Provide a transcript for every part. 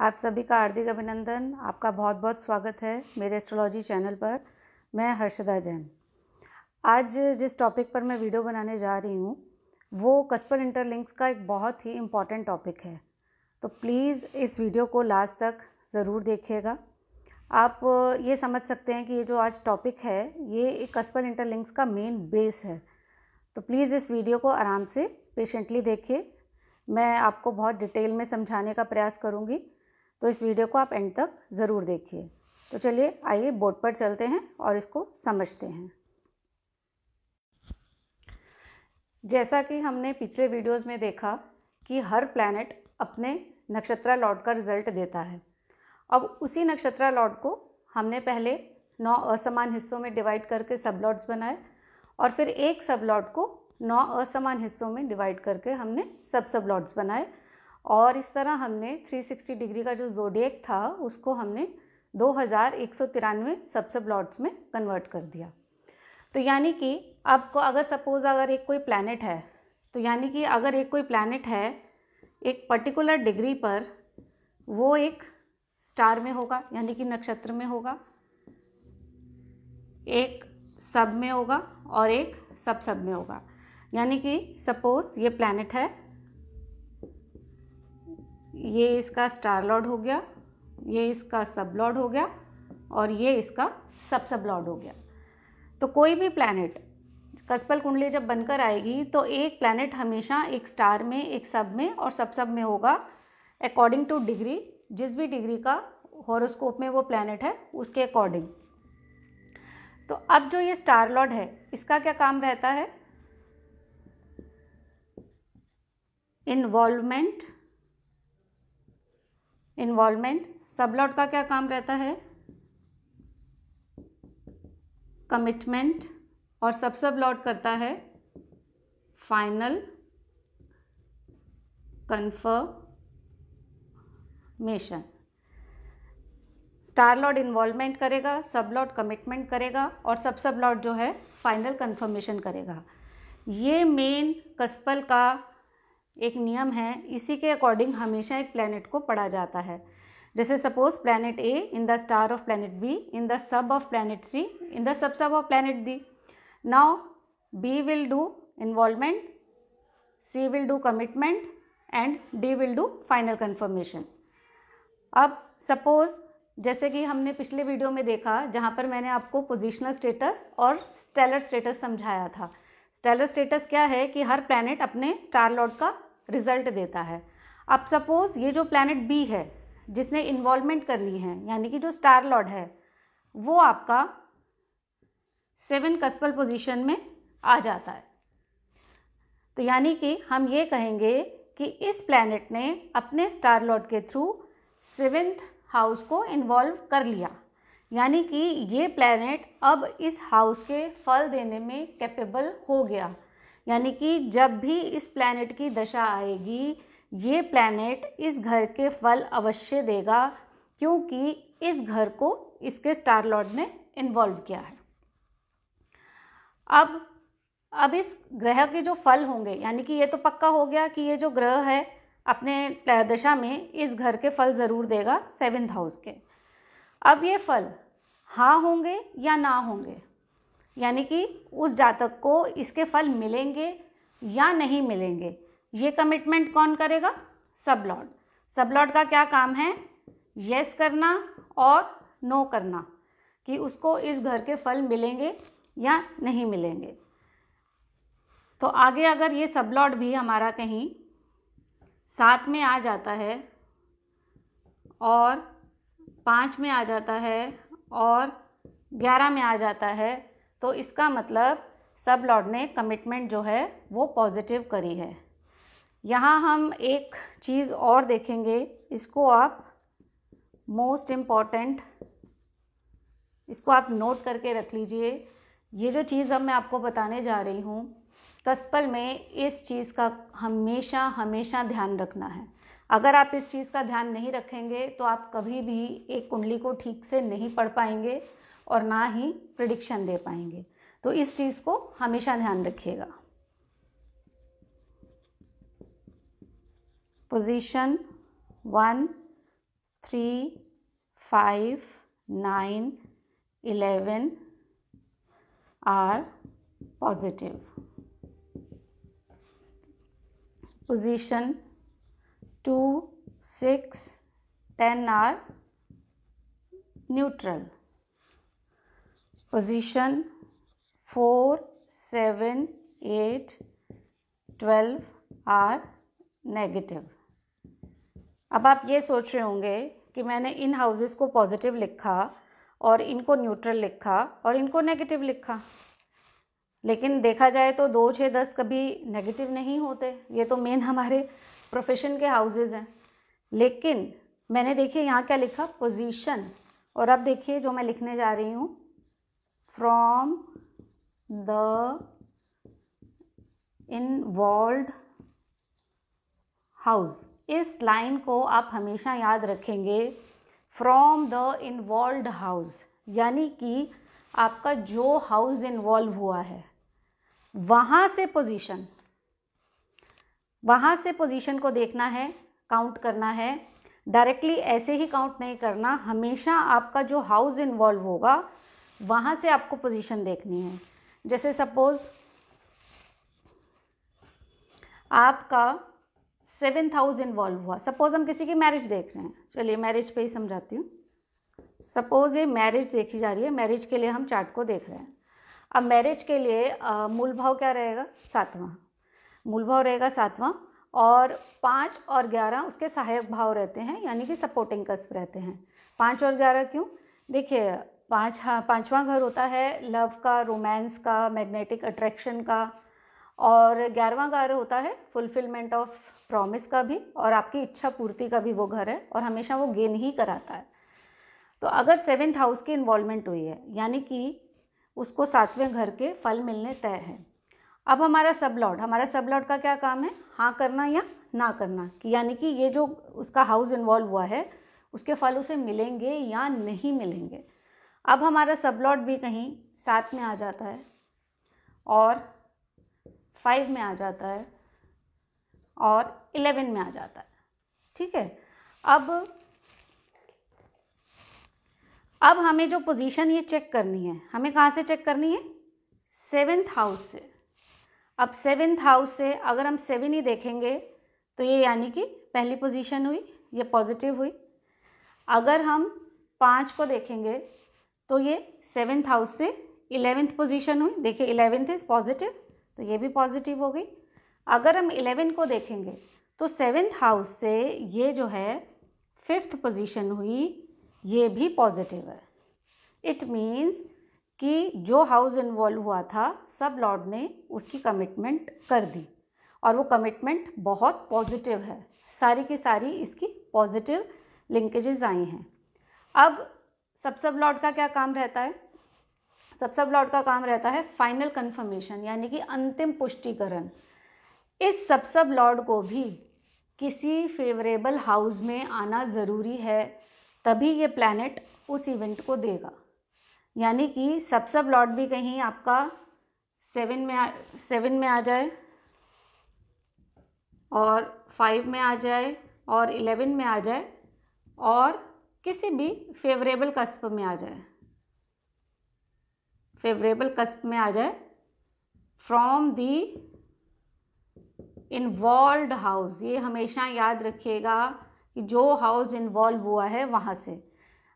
आप सभी का हार्दिक अभिनंदन। आपका बहुत बहुत स्वागत है मेरे एस्ट्रोलॉजी चैनल पर। मैं हर्षदा जैन। आज जिस टॉपिक पर मैं वीडियो बनाने जा रही हूँ वो कस्पर इंटरलिंक्स का एक बहुत ही इम्पॉर्टेंट टॉपिक है, तो प्लीज़ इस वीडियो को लास्ट तक ज़रूर देखिएगा। आप ये समझ सकते हैं कि ये जो आज टॉपिक है ये एक कस्पर इंटरलिंक्स का मेन बेस है, तो प्लीज़ इस वीडियो को आराम से पेशेंटली देखिए। मैं आपको बहुत डिटेल में समझाने का प्रयास करूँगी, तो इस वीडियो को आप एंड तक ज़रूर देखिए। तो चलिए आइए बोर्ड पर चलते हैं और इसको समझते हैं। जैसा कि हमने पिछले वीडियोस में देखा कि हर प्लैनेट अपने नक्षत्र लॉर्ड का रिजल्ट देता है। अब उसी नक्षत्र लॉर्ड को हमने पहले 9 असमान हिस्सों में डिवाइड करके सब लॉर्ड्स बनाए और फिर एक सब लॉर्ड को 9 असमान हिस्सों में डिवाइड करके हमने सब लॉर्ड्स बनाए, और इस तरह हमने 360 डिग्री का जो ज़ोडिएक था उसको हमने 2193 सब लॉर्ड्स में कन्वर्ट कर दिया। तो यानी कि आपको अगर सपोज़ अगर एक कोई प्लैनेट है, तो यानी कि अगर एक कोई प्लैनेट है एक पर्टिकुलर डिग्री पर, वो एक स्टार में होगा यानी कि नक्षत्र में होगा, एक सब में होगा और एक सब में होगा। यानी कि सपोज़ ये प्लैनेट है, ये इसका स्टार लॉर्ड हो गया, ये इसका सब लॉर्ड हो गया और ये इसका सब लॉर्ड हो गया। तो कोई भी प्लैनेट कस्पल कुंडली जब बनकर आएगी तो एक प्लैनेट हमेशा एक स्टार में, एक सब में और सब में होगा अकॉर्डिंग टू डिग्री, जिस भी डिग्री का हॉरोस्कोप में वो प्लैनेट है उसके अकॉर्डिंग। तो अब जो ये स्टार लॉर्ड है इसका क्या काम रहता है? इन्वॉल्वमेंट। सब लॉर्ड का क्या काम रहता है? कमिटमेंट। और सब लॉर्ड करता है final confirmation. Star Lord involvement करेगा, सब लॉर्ड कमिटमेंट करेगा और सब लॉर्ड जो है फाइनल कंफर्मेशन करेगा। ये मेन कस्पल का एक नियम है, इसी के अकॉर्डिंग हमेशा एक प्लैनेट को पढ़ा जाता है। जैसे suppose planet A in the star of planet B in the sub of planet C in the sub of planet D. Now B will do involvement, C will do commitment and D will do final confirmation. अब suppose जैसे कि हमने पिछले video में देखा जहाँ पर मैंने आपको पोजिशनल स्टेटस और स्टेलर स्टेटस समझाया था। स्टेलर स्टेटस क्या है कि हर प्लैनेट अपने स्टार लॉर्ड का रिजल्ट देता है। अब सपोज ये जो प्लैनेट बी है जिसने इन्वॉल्वमेंट करनी है, यानी कि जो स्टार लॉर्ड है वो आपका 7 कस्पल पोजीशन में आ जाता है। तो यानी कि हम ये कहेंगे कि इस प्लैनेट ने अपने स्टार लॉर्ड के थ्रू 7th हाउस को इन्वॉल्व कर लिया, यानी कि ये प्लैनेट अब इस हाउस के फल देने में कैपेबल हो गया। यानी कि जब भी इस प्लैनेट की दशा आएगी ये प्लैनेट इस घर के फल अवश्य देगा, क्योंकि इस घर को इसके स्टार लॉर्ड ने इन्वॉल्व किया है। अब इस ग्रह के जो फल होंगे, यानी कि ये तो पक्का हो गया कि ये जो ग्रह है अपने दशा में इस घर के फल ज़रूर देगा 7th हाउस के। अब ये फल हाँ होंगे या ना होंगे, यानी कि उस जातक को इसके फल मिलेंगे या नहीं मिलेंगे, ये कमिटमेंट कौन करेगा? सब लॉर्ड। सब लॉर्ड का क्या काम है? यस करना और नो करना कि उसको इस घर के फल मिलेंगे या नहीं मिलेंगे। तो आगे अगर ये सब लॉर्ड भी हमारा कहीं 7 में आ जाता है और 5 में आ जाता है और 11 में आ जाता है, तो इसका मतलब सब लॉर्ड ने कमिटमेंट जो है वो पॉजिटिव करी है। यहाँ हम एक चीज़ और देखेंगे, इसको आप मोस्ट इम्पॉर्टेंट, इसको आप नोट करके रख लीजिए। ये जो चीज़ अब मैं आपको बताने जा रही हूँ, कस्पल में इस चीज़ का हमेशा ध्यान रखना है। अगर आप इस चीज़ का ध्यान नहीं रखेंगे तो आप कभी भी एक कुंडली को ठीक से नहीं पढ़ पाएंगे और ना ही प्रिडिक्शन दे पाएंगे। तो इस चीज़ को हमेशा ध्यान रखिएगा। Position 1 3, 5, 9, 11 are positive. Position 2, 6, 10 are neutral. Position 4, 7, 8, 12 are negative. अब आप ये सोच रहे होंगे कि मैंने इन हाउसेस को पॉजिटिव लिखा और इनको न्यूट्रल लिखा और इनको नेगेटिव लिखा, लेकिन देखा जाए तो 2, 6, 10 कभी नेगेटिव नहीं होते. ये तो मेन हमारे प्रोफेशन के हाउसेस हैं. लेकिन मैंने देखिए यहाँ क्या लिखा, पोजीशन. और अब देखिए जो मैं लिखने जा रही हूँ, फ्रॉम द इन्वॉल्व्ड हाउस. इस लाइन को आप हमेशा याद रखेंगे, फ्रॉम द इन्वॉल्व्ड हाउस, यानी कि आपका जो हाउस इन्वॉल्व हुआ है वहाँ से पोजीशन को देखना है, काउंट करना है. डायरेक्टली ऐसे ही काउंट नहीं करना, हमेशा आपका जो हाउस इन्वॉल्व होगा वहाँ से आपको पोजीशन देखनी है. जैसे सपोज आपका 7th हाउस इन्वॉल्व हुआ. सपोज हम किसी की मैरिज देख रहे हैं, चलिए मैरिज पे ही समझाती हूँ. सपोज ये मैरिज देखी जा रही है, मैरिज के लिए हम चार्ट को देख रहे हैं. अब मैरिज के लिए मूल भाव क्या रहेगा, 7वां. मूल भाव रहेगा 7वां और 5 और 11 उसके सहायक भाव रहते हैं, यानी कि सपोर्टिंग कस्प रहते हैं. 5 और 11 क्यों, देखिए 5वां घर होता है लव का, रोमांस का, मैग्नेटिक अट्रैक्शन का, और 11वां घर होता है फुलफिलमेंट ऑफ प्रॉमिस का भी, और आपकी इच्छा पूर्ति का भी वो घर है, और हमेशा वो गेन ही कराता है. तो अगर 7th हाउस की इन्वॉल्वमेंट हुई है, यानी कि उसको 7वें घर के फल मिलने तय है. अब हमारा सब लॉर्ड का क्या काम है, हाँ करना या ना करना, कि यानी कि ये जो उसका हाउस इन्वॉल्व हुआ है उसके फल उसे मिलेंगे या नहीं मिलेंगे. अब हमारा सब लॉर्ड भी कहीं 7 में आ जाता है और 5 में आ जाता है और 11 में आ जाता है. ठीक है. अब हमें जो पोजीशन ये चेक करनी है, हमें कहाँ से चेक करनी है, 7th हाउस से. अब 7th हाउस से अगर हम 7 ही देखेंगे तो ये यानी कि पहली पोजीशन हुई, ये पॉजिटिव हुई. अगर हम 5 को देखेंगे तो ये 7th हाउस से 11th पोजीशन हुई. देखिए 11th इज पॉजिटिव, तो ये भी पॉजिटिव हो गई. अगर हम 11 को देखेंगे तो 7th हाउस से ये जो है 5th पोजीशन हुई, ये भी पॉजिटिव है. इट मीन्स कि जो हाउस इन्वॉल्व हुआ था सब लॉर्ड ने उसकी कमिटमेंट कर दी, और वो कमिटमेंट बहुत पॉजिटिव है. सारी की सारी इसकी पॉजिटिव लिंकेजेस आई हैं. अब सब लॉर्ड का क्या काम रहता है, सब लॉर्ड का काम रहता है फाइनल कंफर्मेशन, यानी कि अंतिम पुष्टिकरण. इस सब लॉर्ड को भी किसी फेवरेबल हाउस में आना ज़रूरी है, तभी ये प्लैनेट उस इवेंट को देगा. यानी कि सब लॉर्ड भी कहीं आपका 7 में आ जाए और 5 में आ जाए और 11 में आ जाए और किसी भी फेवरेबल कस्प में आ जाए, फ्रॉम दी इन्वॉल्व्ड हाउस. ये हमेशा याद रखिएगा कि जो हाउस इन्वॉल्व हुआ है वहाँ से,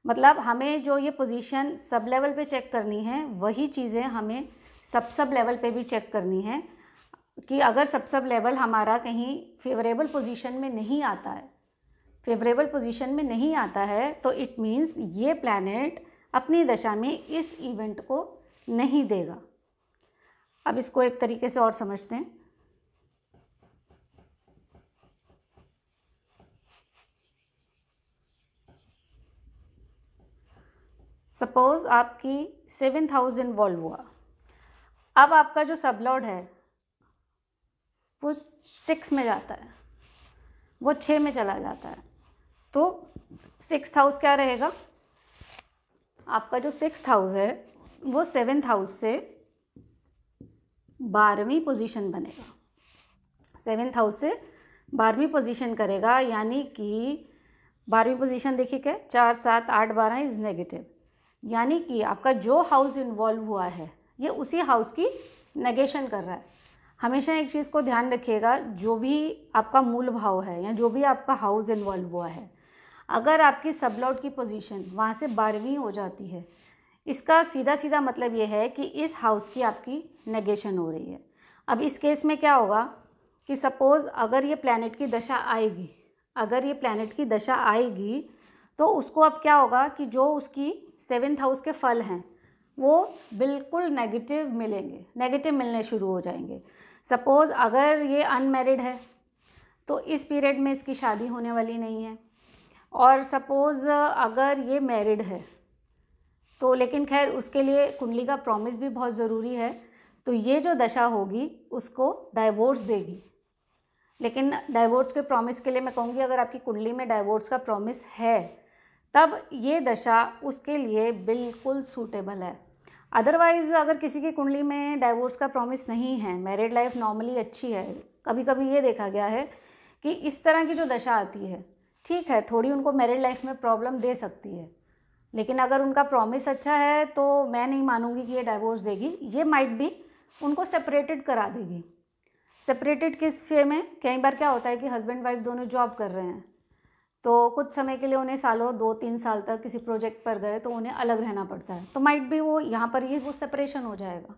मतलब हमें जो ये पोजीशन सब लेवल पे चेक करनी है वही चीज़ें हमें सब लेवल पे भी चेक करनी है. कि अगर सब लेवल हमारा कहीं फेवरेबल पोजीशन में नहीं आता है तो इट मीन्स ये प्लैनेट अपनी दशा में इस इवेंट को नहीं देगा. अब इसको एक तरीके से और समझते हैं. सपोज आपकी 7th हाउस इन्वॉल्व हुआ. अब आपका जो सब लॉर्ड है वो 6 में जाता है, वो 6 में चला जाता है. तो 6th हाउस क्या रहेगा, आपका जो 6th हाउस है वो 7th हाउस से 12वीं पोजीशन बनेगा. 7th हाउस से 12वीं पोजीशन करेगा, यानी कि 12वीं पोजीशन देखिए क्या, 4 7 8 12 इज़ नेगेटिव, यानी कि आपका जो हाउस इन्वॉल्व हुआ है ये उसी हाउस की नेगेशन कर रहा है। हमेशा एक चीज़ को ध्यान रखिएगा, जो भी आपका मूल भाव है या जो भी आपका हाउस इन्वॉल्व हुआ है, अगर आपकी सब लॉर्ड की पोजीशन वहाँ से 12वीं हो जाती है, इसका सीधा सीधा मतलब ये है कि इस हाउस की आपकी नेगेशन हो रही है। अब इस केस में क्या होगा कि सपोज़ अगर ये प्लैनेट की दशा आएगी, अगर ये प्लैनेट की दशा आएगी तो उसको अब क्या होगा कि जो उसकी 7th हाउस के फल हैं वो बिल्कुल नेगेटिव मिलेंगे, नेगेटिव मिलने शुरू हो जाएंगे। सपोज़ अगर ये अनमैरिड है तो इस पीरियड में इसकी शादी होने वाली नहीं है, और सपोज़ अगर ये मैरिड है तो लेकिन खैर उसके लिए कुंडली का प्रॉमिस भी बहुत ज़रूरी है, तो ये जो दशा होगी उसको डाइवोर्स देगी। लेकिन डाइवोर्स के प्रॉमिस के लिए मैं कहूँगी अगर आपकी कुंडली में डाइवोर्स का प्रॉमिस है तब ये दशा उसके लिए बिल्कुल सूटेबल है। अदरवाइज़ अगर किसी की कुंडली में डाइवोर्स का प्रॉमिस नहीं है, मैरिड लाइफ नॉर्मली अच्छी है, कभी कभी ये देखा गया है कि इस तरह की जो दशा आती है, ठीक है थोड़ी उनको मैरिड लाइफ में प्रॉब्लम दे सकती है, लेकिन अगर उनका प्रॉमिस अच्छा है तो मैं नहीं मानूंगी कि ये डाइवोर्स देगी। ये माइट भी उनको सेपरेटेड करा देगी। सेपरेटेड किस वे में, कई बार क्या होता है कि हस्बैंड वाइफ दोनों जॉब कर रहे हैं तो कुछ समय के लिए उन्हें सालों 2-3 साल तक किसी प्रोजेक्ट पर गए तो उन्हें अलग रहना पड़ता है, तो माइट भी वो यहाँ पर ये वो सेपरेशन हो जाएगा।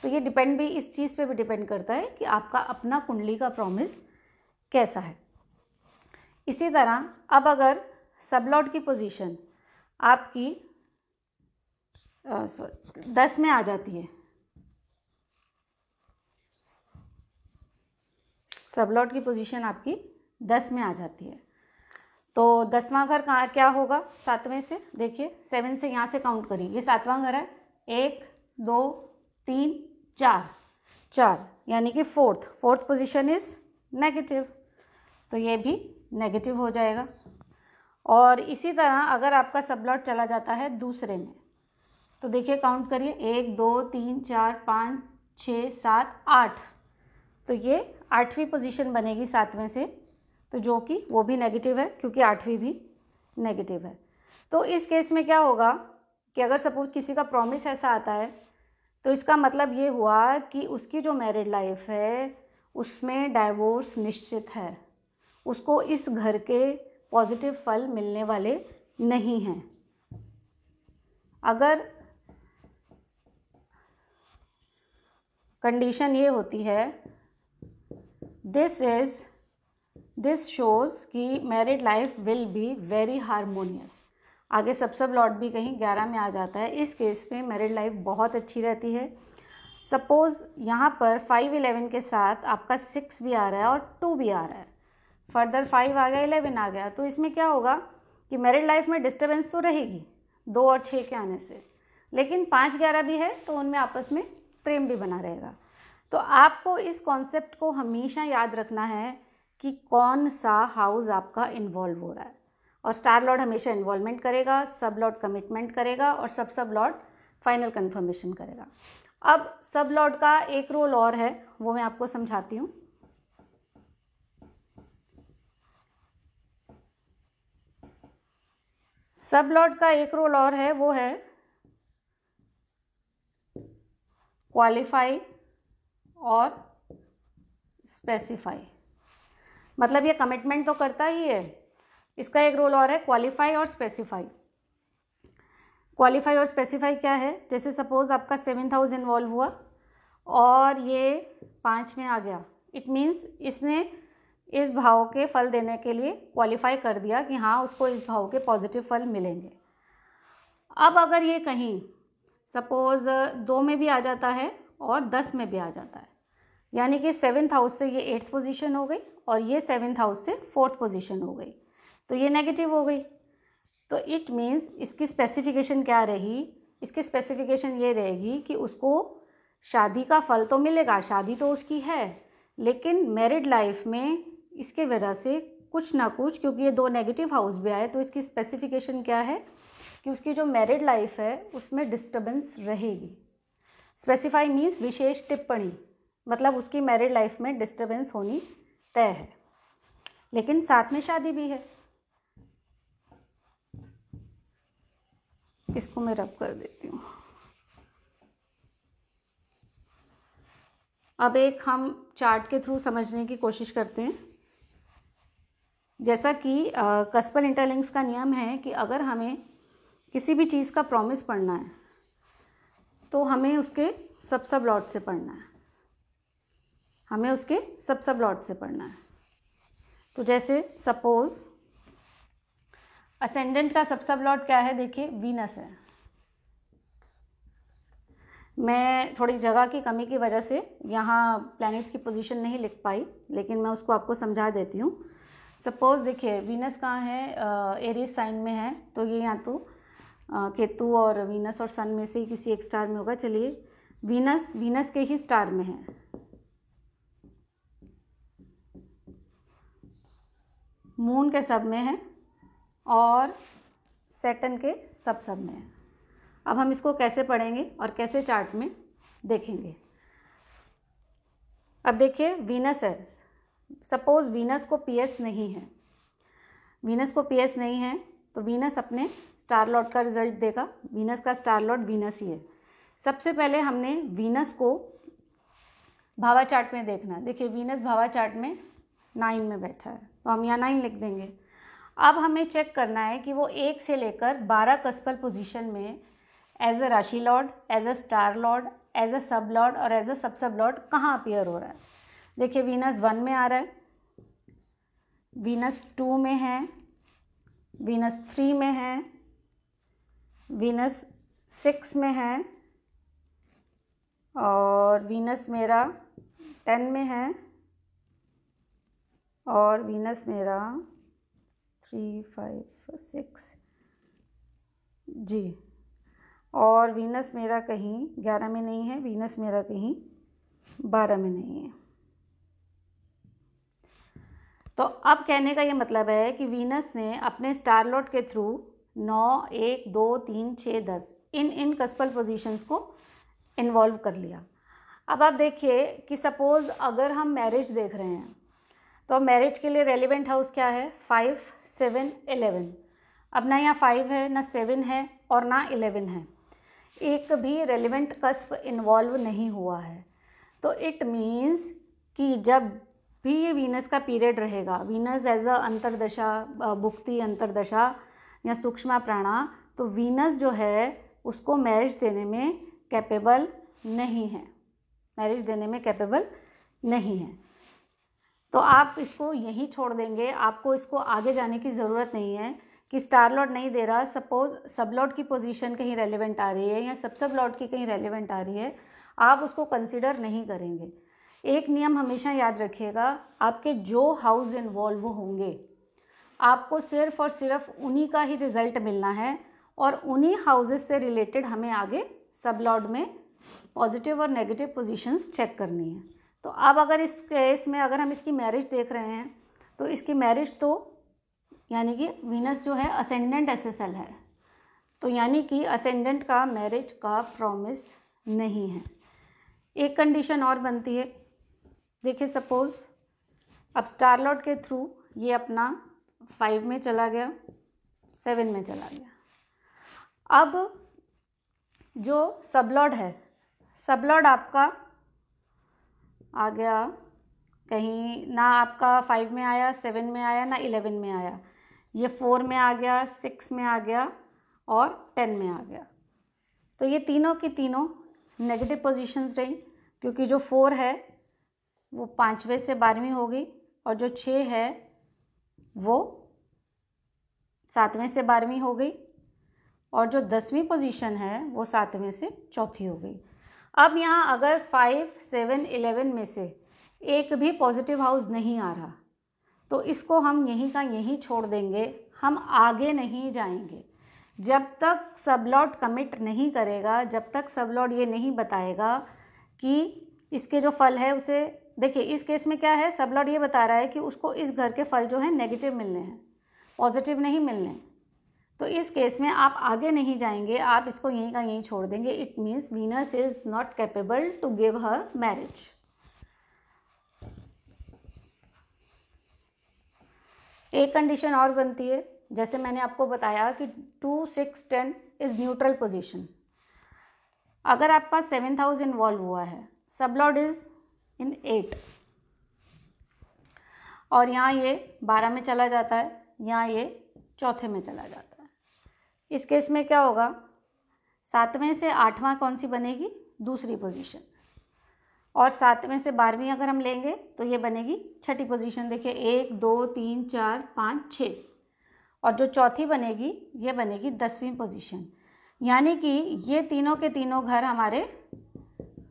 तो ये डिपेंड भी इस चीज़ पे भी डिपेंड करता है कि आपका अपना कुंडली का प्रॉमिस कैसा है। इसी तरह अब अगर सब लॉर्ड की पोजीशन आपकी 10 में आ जाती है, सब लॉर्ड की पोजीशन आपकी 10 में आ जाती है, तो 10वां घर कहाँ क्या होगा, 7वें से, देखिए 7 से यहाँ से काउंट करिए, ये 7वां घर है, 1 2 3 4, यानी कि फोर्थ पोजीशन इज नेगेटिव, तो ये भी नेगेटिव हो जाएगा। और इसी तरह अगर आपका सब लॉर्ड चला जाता है दूसरे में, तो देखिए काउंट करिए, 1 2 3 4 5 6 7 8, तो ये 8वीं पोजीशन बनेगी 7वें से, तो जो कि वो भी नेगेटिव है क्योंकि 8वीं भी नेगेटिव है। तो इस केस में क्या होगा कि अगर सपोज किसी का प्रॉमिस ऐसा आता है तो इसका मतलब ये हुआ कि उसकी जो मैरिड लाइफ है उसमें डाइवोर्स निश्चित है, उसको इस घर के पॉजिटिव फल मिलने वाले नहीं हैं। अगर कंडीशन ये होती है, दिस शोज़ कि married life will be very harmonious. आगे सब लॉर्ड भी कहीं 11 में आ जाता है, इस केस में मैरिड लाइफ बहुत अच्छी रहती है। सपोज़ यहाँ पर 5 11 के साथ आपका 6 भी आ रहा है और 2 भी आ रहा है, फर्दर 5 आ गया, 11 आ गया, तो इसमें क्या होगा कि मैरिड लाइफ में डिस्टर्बेंस तो रहेगी 2 और 6 के आने से, लेकिन 5 11 भी है तो उनमें आपस में प्रेम भी बना रहेगा। तो आपको इस कॉन्सेप्ट को हमेशा याद रखना है कि कौन सा हाउस आपका इन्वॉल्व हो रहा है, और स्टार लॉर्ड हमेशा इन्वॉल्वमेंट करेगा, सब लॉर्ड कमिटमेंट करेगा और सब लॉर्ड फाइनल कन्फर्मेशन करेगा। अब सब लॉर्ड का एक रोल और है, वो मैं आपको समझाती हूँ। सब लॉर्ड का एक रोल और है, वो है क्वालिफाई और स्पेसिफाई। मतलब ये कमिटमेंट तो करता ही है, इसका एक रोल और है क्वालिफाई और स्पेसिफाई। क्वालिफाई और स्पेसिफाई क्या है, जैसे सपोज आपका 7th हाउस इन्वॉल्व हुआ और ये 5 में आ गया, इट मीन्स इसने इस भाव के फल देने के लिए क्वालिफाई कर दिया कि हाँ उसको इस भाव के पॉजिटिव फल मिलेंगे। अब अगर ये कहीं सपोज 2 में भी आ जाता है और 10 में भी आ जाता है, यानी कि 7th हाउस से ये 8th पोजीशन हो गई और ये 7th हाउस से 4th पोजीशन हो गई, तो ये नेगेटिव हो गई। तो इट मीन्स इसकी स्पेसिफिकेशन क्या रही, इसकी स्पेसिफिकेशन ये रहेगी कि उसको शादी का फल तो मिलेगा, शादी तो उसकी है, लेकिन मैरिड लाइफ में इसके वजह से कुछ ना कुछ, क्योंकि ये 2 नेगेटिव हाउस भी आए, तो इसकी स्पेसिफिकेशन क्या है कि उसकी जो मैरिड लाइफ है उसमें डिस्टर्बेंस रहेगी। स्पेसिफाई मीन्स विशेष टिप्पणी, मतलब उसकी मैरिड लाइफ में डिस्टर्बेंस होनी तय है, लेकिन साथ में शादी भी है। इसको मैं रब कर देती हूँ। अब एक हम चार्ट के थ्रू समझने की कोशिश करते हैं। जैसा कि कस्पल इंटरलिंक्स का नियम है कि अगर हमें किसी भी चीज़ का प्रॉमिस पढ़ना है तो हमें उसके सब लॉट से पढ़ना है, हमें उसके सब लॉट से पढ़ना है। तो जैसे सपोज असेंडेंट का सब लॉट क्या है, देखिए वीनस है। मैं थोड़ी जगह की कमी की वजह से यहाँ प्लैनेट्स की पोजीशन नहीं लिख पाई, लेकिन मैं उसको आपको समझा देती हूँ। सपोज देखिए वीनस कहाँ है, एरीज साइन में है, तो ये या तो केतु और वीनस और सन में से ही किसी एक स्टार में होगा। चलिए वीनस के ही स्टार में है, मून के सब में है और सैटर्न के सब में है। अब हम इसको कैसे पढ़ेंगे और कैसे चार्ट में देखेंगे। अब देखिए वीनस है, सपोज वीनस को पीएस नहीं है, वीनस को पीएस नहीं है तो वीनस अपने स्टार लॉर्ड का रिजल्ट देगा। वीनस का स्टार लॉर्ड वीनस ही है। सबसे पहले हमने वीनस को भावा चार्ट में देखना है। देखिए वीनस भावा चार्ट में 9 में बैठा है, तो हम यहाँ 9 लिख देंगे। अब हमें चेक करना है कि वो 1 से लेकर 12 कस्पल पोजीशन में as a rashi lord, as a star lord, as a sub lord और एज अ सब लॉर्ड कहाँ अपीयर हो रहा है। देखिए वीनस 1 में आ रहा है, वीनस 2 में है, वीनस 3 में है, वीनस 6 में है और वीनस मेरा 10 में है और वीनस मेरा 3, 5, 6 जी, और वीनस मेरा कहीं 11 में नहीं है, वीनस मेरा कहीं 12 में नहीं है। तो अब कहने का ये मतलब है कि वीनस ने अपने स्टार लॉर्ड के थ्रू 9, 1, 2, 3, 6, 10 इन कस्पल पोजीशंस को इन्वॉल्व कर लिया। अब आप देखिए कि सपोज़ अगर हम मैरिज देख रहे हैं तो मैरिज के लिए रेलिवेंट हाउस क्या है, 5, 7, 11। अब ना यहाँ 5 है, ना 7 है और ना 11 है, एक भी रेलिवेंट कस्प इन्वॉल्व नहीं हुआ है। तो इट मीन्स कि जब भी ये वीनस का पीरियड रहेगा, वीनस एज अ अंतरदशा, भुक्ति अंतरदशा या सूक्ष्म प्राणा, तो वीनस जो है उसको मैरिज देने में कैपेबल नहीं है, मैरिज देने में कैपेबल नहीं है। तो आप इसको यहीं छोड़ देंगे, आपको इसको आगे जाने की ज़रूरत नहीं है कि स्टार लॉर्ड नहीं दे रहा, सपोज सब लॉर्ड की पोजीशन कहीं रेलिवेंट आ रही है या सब लॉर्ड की कहीं रेलिवेंट आ रही है, आप उसको कंसिडर नहीं करेंगे। एक नियम हमेशा याद रखिएगा, आपके जो हाउस इन्वॉल्व होंगे आपको सिर्फ और सिर्फ उन्हीं का ही रिजल्ट मिलना है और उन्हीं हाउसेस से रिलेटेड हमें आगे सब लॉर्ड में पॉजिटिव और नेगेटिव पोजीशंस चेक करनी है। तो अब अगर इस केस में अगर हम इसकी मैरिज देख रहे हैं तो इसकी मैरिज तो यानी कि वीनस जो है असेंडेंट एसएसएल है, तो यानी कि असेंडेंट का मैरिज का प्रॉमिस नहीं है। एक कंडीशन और बनती है, देखिए सपोज अब स्टार लॉर्ड के थ्रू ये अपना 5 में चला गया, 7 में चला गया। अब जो सब लॉर्ड है, सब लॉर्ड आपका आ गया कहीं ना, आपका 5 में आया, 7 में आया, ना 11 में आया, ये 4 में आ गया, 6 में आ गया और 10 में आ गया। तो ये तीनों की तीनों नेगेटिव पोजीशंस रही, क्योंकि जो 4 है वो 5वें से 12वीं हो गई और जो 6 है वो 7वें से 12वीं हो गई और जो 10वीं पोजीशन है वो 7वें से 4थी हो गई। अब यहाँ अगर 5, 7, 11 में से एक भी पॉजिटिव हाउस नहीं आ रहा तो इसको हम यहीं का यहीं छोड़ देंगे, हम आगे नहीं जाएंगे। जब तक सब लॉर्ड कमिट नहीं करेगा, जब तक सब लॉर्ड ये नहीं बताएगा कि इसके जो फल है उसे, देखिए इस केस में क्या है, सब लॉर्ड ये बता रहा है कि उसको इस घर के फल जो है नेगेटिव मिलने हैं, पॉजिटिव नहीं मिलने। तो इस केस में आप आगे नहीं जाएंगे, आप इसको यहीं का यहीं छोड़ देंगे। It means Venus is not capable to give her marriage. एक कंडीशन और बनती है, जैसे मैंने आपको बताया कि 2, 6, 10 इज़ न्यूट्रल पोजीशन। अगर आपका 7th हाउस इन्वॉल्व हुआ है, सब लॉर्ड इज इन 8 और यहाँ ये 12 में चला जाता है, यहाँ ये चौथे में चला जाता है। इस केस में क्या होगा, 7वें से 8वां कौन सी बनेगी, दूसरी पोजीशन, और 7वें से 12वीं अगर हम लेंगे तो ये बनेगी छठी पोजीशन। देखिए 1, 2, 3, 4, 5, 6 और जो चौथी बनेगी ये बनेगी 10वीं पोजीशन। यानी कि ये तीनों के तीनों घर हमारे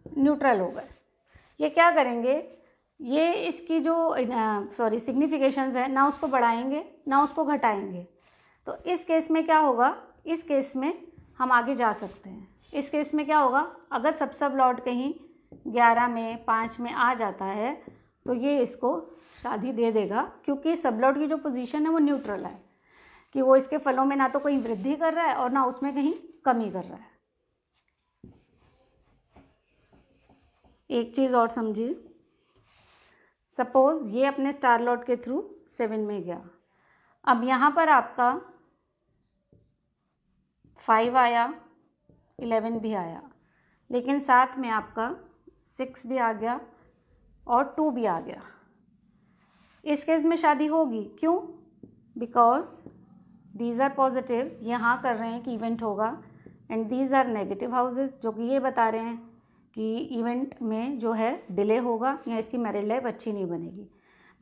न्यूट्रल हो गए। ये क्या करेंगे, ये इसकी जो सिग्निफिकेशंस है ना उसको बढ़ाएंगे ना उसको घटाएंगे। तो इस केस में क्या होगा, इस केस में हम आगे जा सकते हैं। इस केस में क्या होगा, अगर सब लॉर्ड कहीं 11 में 5 में आ जाता है तो ये इसको शादी दे देगा, क्योंकि सब लॉर्ड की जो पोजीशन है वो न्यूट्रल है कि वो इसके फलों में ना तो कोई वृद्धि कर रहा है और ना उसमें कहीं कमी कर रहा है। एक चीज़ और समझिए, सपोज ये अपने स्टार लॉर्ड के थ्रू 7 में गया। अब यहाँ पर आपका 5 आया, 11 भी आया, लेकिन साथ में आपका 6 भी आ गया और 2 भी आ गया। इस केस में शादी होगी, क्यों, बिकॉज दीज आर पॉजिटिव, यहाँ कर रहे हैं कि इवेंट होगा, and these are negative houses, जो कि ये बता रहे हैं कि इवेंट में जो है डिले होगा या इसकी मैरिड लाइफ अच्छी नहीं बनेगी।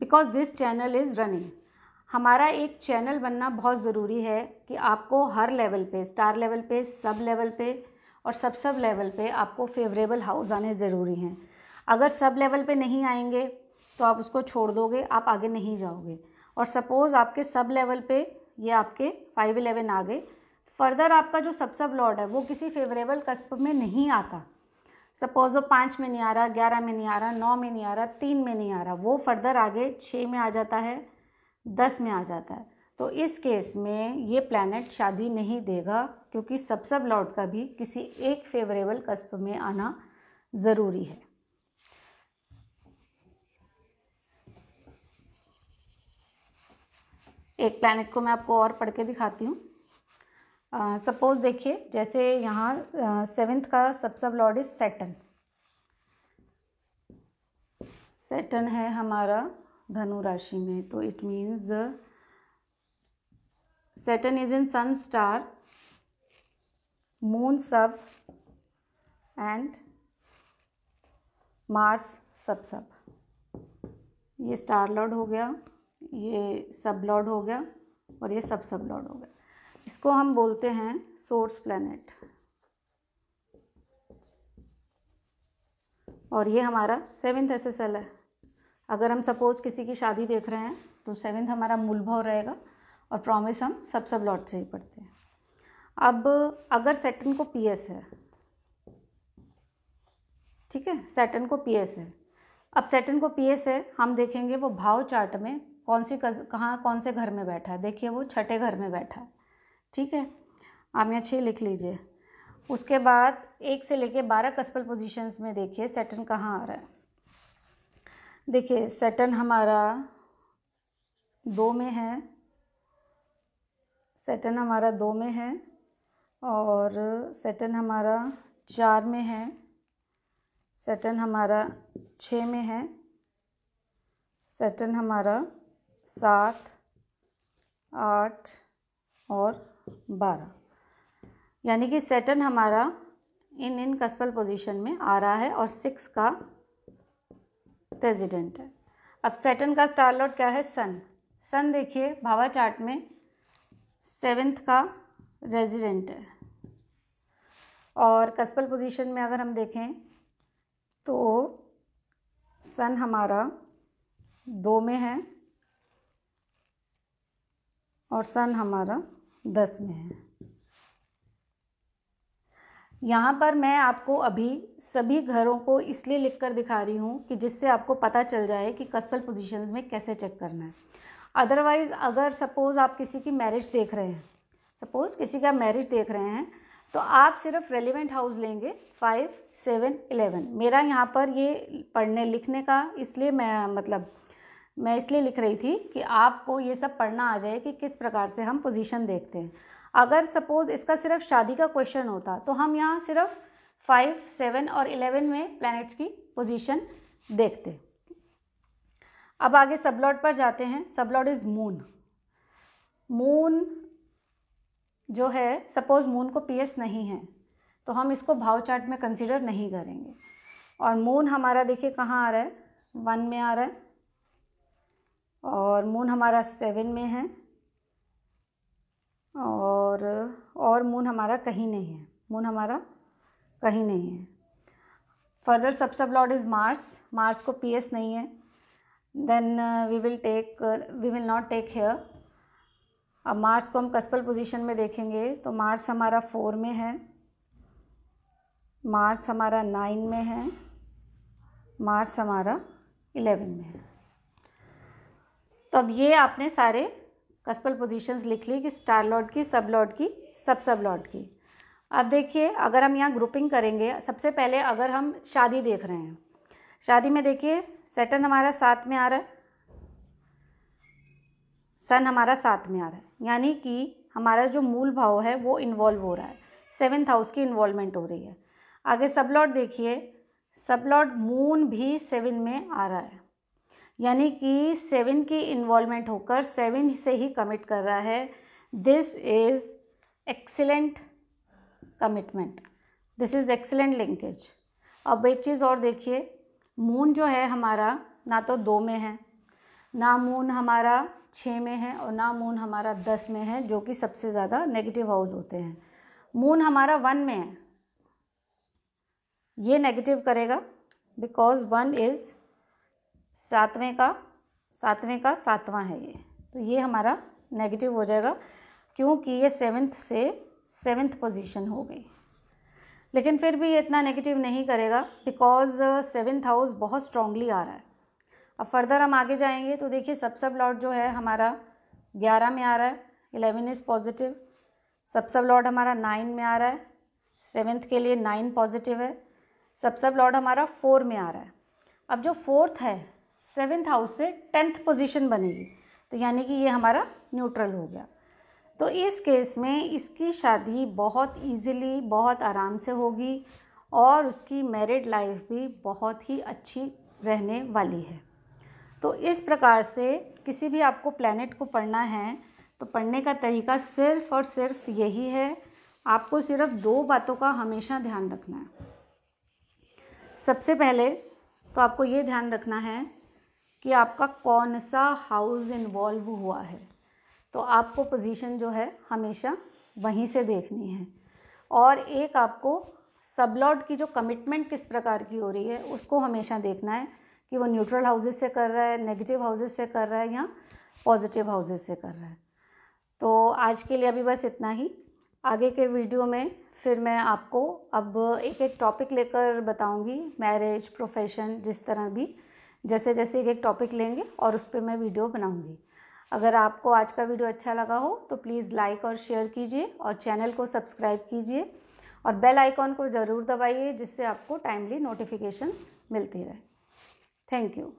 Because this channel is running. हमारा एक चैनल बनना बहुत ज़रूरी है कि आपको हर लेवल पे, स्टार लेवल पे, सब लेवल पे और सब लेवल पे आपको फेवरेबल हाउस आने ज़रूरी हैं। अगर सब लेवल पे नहीं आएंगे तो आप उसको छोड़ दोगे, आप आगे नहीं जाओगे। और सपोज़ आपके सब लेवल पे ये आपके 5, 11 आ गए, फर्दर आपका जो सब लॉर्ड है वो किसी फेवरेबल कस्प में नहीं आता। सपोज़ वो 5 में नहीं आ रहा, 11 में नहीं आ रहा, 9 में नहीं आ रहा, 3 में नहीं आ रहा, वो फर्दर आगे 6 में आ जाता है, 10 में आ जाता है। तो इस केस में ये प्लैनेट शादी नहीं देगा, क्योंकि सब लॉर्ड का भी किसी एक फेवरेबल कस्प में आना ज़रूरी है। एक प्लैनेट को मैं आपको और पढ़ के दिखाती हूँ। सपोज़ देखिए, जैसे यहाँ 7th का सब लॉर्ड इज सैटर्न। सैटर्न है हमारा धनु राशि में, तो it means Saturn is in sun star, moon sub and Mars sub. ये स्टार लॉर्ड हो गया, ये सब लॉर्ड हो गया और ये सब लॉर्ड हो गया। इसको हम बोलते हैं सोर्स प्लैनेट। और ये हमारा 7th SSL है। अगर हम सपोज़ किसी की शादी देख रहे हैं तो 7th हमारा मूल भाव रहेगा और प्रॉमिस हम सब लॉर्ड से ही पढ़ते हैं। अब अगर सैटर्न को PS है, ठीक है, सैटर्न को PS है। अब सैटर्न को PS है, हम देखेंगे वो भाव चार्ट में कौन से घर में बैठा है। देखिए वो छठे घर में बैठा है, ठीक है, आप यहाँ 6 लिख लीजिए। उसके बाद 1 से लेके 12 कस्पल पोजीशंस में देखिए सैटर्न कहाँ आ रहा है। देखिए सैटर्न हमारा 2 में है, सैटर्न हमारा 2 में है, और सैटर्न हमारा 4 में है, सैटर्न हमारा 6 में है, सैटर्न हमारा 7, 8 और 12। यानी कि सैटर्न हमारा इन कस्पल पोजीशन में आ रहा है और 6 का रेजिडेंट है। अब सैटर्न का स्टार लॉर्ड क्या है, सन। सन देखिए भावा चार्ट में 7th का रेजिडेंट है, और कस्पल पोजीशन में अगर हम देखें तो सन हमारा 2 में है और सन हमारा 10 में है। यहाँ पर मैं आपको अभी सभी घरों को इसलिए लिखकर दिखा रही हूँ कि जिससे आपको पता चल जाए कि कस्पल पोजीशंस में कैसे चेक करना है। अदरवाइज़ अगर सपोज़ आप किसी की मैरिज देख रहे हैं, तो आप सिर्फ रेलिवेंट हाउस लेंगे 5, 7, 11। मेरा यहाँ पर ये पढ़ने लिखने का इसलिए मैं मैं इसलिए लिख रही थी कि आपको ये सब पढ़ना आ जाए कि किस प्रकार से हम पोजीशन देखते हैं। अगर सपोज़ इसका सिर्फ शादी का क्वेश्चन होता तो हम यहाँ सिर्फ 5, 7 और 11 में प्लैनेट्स की पोजीशन देखते। अब आगे सबलॉट पर जाते हैं। सबलॉट इज़ मून। मून जो है, सपोज़ मून को पीएस नहीं है तो हम इसको भाव चार्ट में कंसीडर नहीं करेंगे। और मून हमारा देखिए कहाँ आ रहा है, 1 में आ रहा है, और मून हमारा 7 में है, और मून हमारा कहीं नहीं है, मून हमारा कहीं नहीं है। Further sub lord is Mars. Mars को पीएस नहीं है, then we will not take here. अब मार्स को हम कस्पल पोजीशन में देखेंगे तो मार्स हमारा 4 में है, मार्स हमारा 9 में है, मार्स हमारा 11 में है। तो अब ये आपने सारे कस्पल पोजीशंस लिख ली कि स्टार लॉर्ड की, सब लॉर्ड की, सब लॉर्ड की। अब देखिए अगर हम यहाँ ग्रुपिंग करेंगे, सबसे पहले अगर हम शादी देख रहे हैं, शादी में देखिए सैटर्न हमारा 7 में आ रहा है, सन हमारा 7 में आ रहा है, यानी कि हमारा जो मूल भाव है वो इन्वॉल्व हो रहा है, 7th हाउस की इन्वॉल्वमेंट हो रही है। आगे सब लॉर्ड देखिए, सब लॉर्ड मून भी 7 में आ रहा है, यानी कि 7 की इन्वॉल्वमेंट होकर 7 से ही कमिट कर रहा है। This is excellent commitment, this is excellent linkage. अब एक चीज़ और देखिए, मून जो है हमारा ना तो 2 में है, ना मून हमारा 6 में है, और ना मून हमारा 10 में है, जो कि सबसे ज़्यादा नेगेटिव हाउस होते हैं। मून हमारा 1 में है, ये नेगेटिव करेगा बिकॉज 1 इज़ 7वें का 7वां है ये, तो ये हमारा नेगेटिव हो जाएगा क्योंकि ये 7th से 7th पोजीशन हो गई। लेकिन फिर भी ये इतना नेगेटिव नहीं करेगा बिकॉज 7th हाउस बहुत स्ट्रांगली आ रहा है। अब फर्दर हम आगे जाएंगे तो देखिए सब लॉर्ड जो है हमारा 11 में आ रहा है, 11 इज़ पॉजिटिव। सब लॉर्ड हमारा 9 में आ रहा है, 7th के लिए 9 पॉजिटिव है। सब लॉर्ड हमारा 4 में आ रहा है। अब जो 4th है 7th हाउस से 10th पोजीशन बनेगी, तो यानी कि ये हमारा न्यूट्रल हो गया। तो इस केस में इसकी शादी बहुत इजीली, बहुत आराम से होगी और उसकी मैरिड लाइफ भी बहुत ही अच्छी रहने वाली है। तो इस प्रकार से किसी भी आपको प्लैनेट को पढ़ना है तो पढ़ने का तरीका सिर्फ और सिर्फ यही है। आपको सिर्फ 2 बातों का हमेशा ध्यान रखना है। सबसे पहले तो आपको ये ध्यान रखना है कि आपका कौन सा हाउस इन्वॉल्व हुआ है, तो आपको पोजीशन जो है हमेशा वहीं से देखनी है। और एक आपको सबलॉर्ड की जो कमिटमेंट किस प्रकार की हो रही है उसको हमेशा देखना है कि वो न्यूट्रल हाउसेस से कर रहा है, नेगेटिव हाउसेस से कर रहा है या पॉजिटिव हाउसेस से कर रहा है। तो आज के लिए अभी बस इतना ही। आगे के वीडियो में फिर मैं आपको अब एक एक टॉपिक लेकर बताऊंगी, मैरिज, प्रोफेशन, जिस तरह भी जैसे जैसे एक एक टॉपिक लेंगे और उस पर मैं वीडियो बनाऊंगी। अगर आपको आज का वीडियो अच्छा लगा हो तो प्लीज़ लाइक और शेयर कीजिए और चैनल को सब्सक्राइब कीजिए और बेल आइकॉन को ज़रूर दबाइए जिससे आपको टाइमली नोटिफिकेशंस मिलती रहे। Thank you.